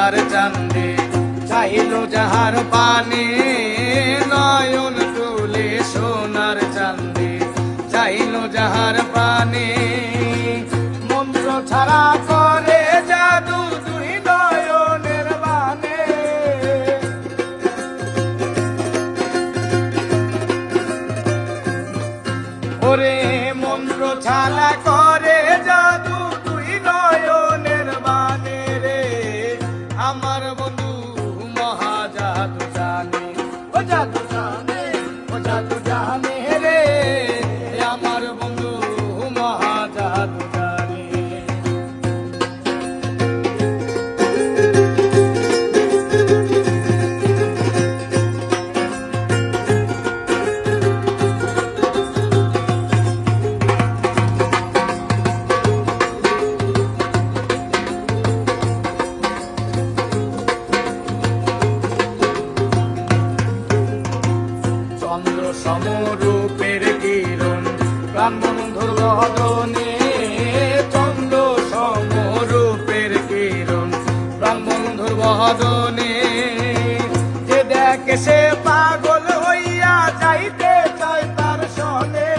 সোনার চাঁদে চাইল যাহার পানে, নয়ন তুলে সোনার চাঁদে চাইল যাহার পানে। মন্ত্র ছাড়া করে জাদু দুই নয়নের বানে, ওরে মন্ত্র ছাড়া করে জাদু দুই নয়নের বানে রে। আমার বন্ধু মহা জাদু জানে, ও জাদু জানে, ও জাদু জানে রে। আমার বন্ধু মহা জাদু জানে। চন্দ্র সমরূপের কিরণ প্রাণবন্ধুর বদনে, চন্দ্র সমরূপের কিরণ প্রাণবন্ধুর বদনে। যে দেখে সে পাগল হইয়া যাইতে চায় তার সনে,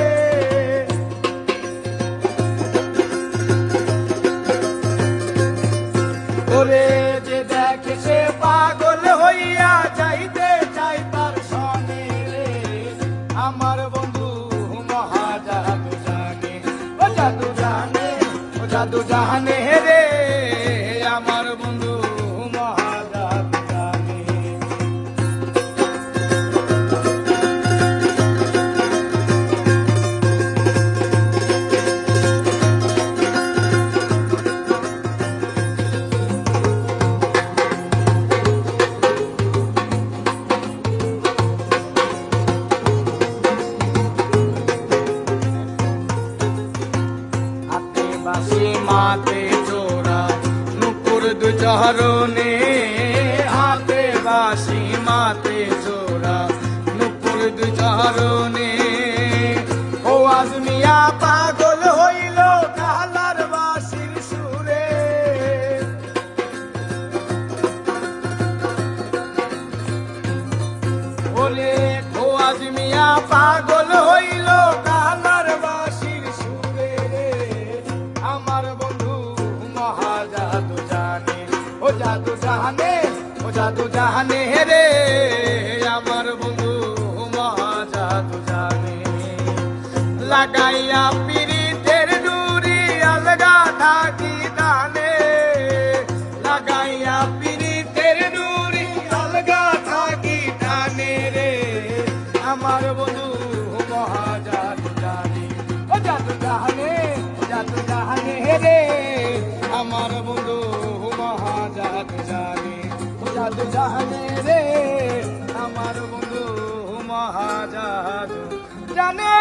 ওরে যে দেখে সে পাগল হইয়া যাইতে চায় তার সনে রে। আমার বন্ধু মহা জাদু জানে, ও জাদু জানে, ও জাদু জানে রে। আমার বন্ধু মহা জাদু জানে। বাঁশি মাতে চোরা নুপুর দু চরণে, হাতে বাঁশি মাতে চোরা নুপুর দু চরণে। ও আজমিয়া পাগল হইল কালার বাঁশির সুরে, ওরে ও আজমিয়া পাগল হইল কালার বাঁশির সুরে। আমার বন্ধু মহা জাদু জানে, ও জাদু জানে, ও জাদু জানে রে। আমার বন্ধু মহা জাদু জানে। লাগাইয়া পিরিতের ডুরি আলগা থাকি দানে, লাগাইয়া পিরিতের ডুরি আলগা থাকি দানে রে। আমার বন্ধু মহা জাদু জানে, ও জাদু জানে, ও জাদু জানে রে। আমার বন্ধু মহা জাদু জানে, ও জাদু জানে রে। আমার বন্ধু মহা জাদু জানে।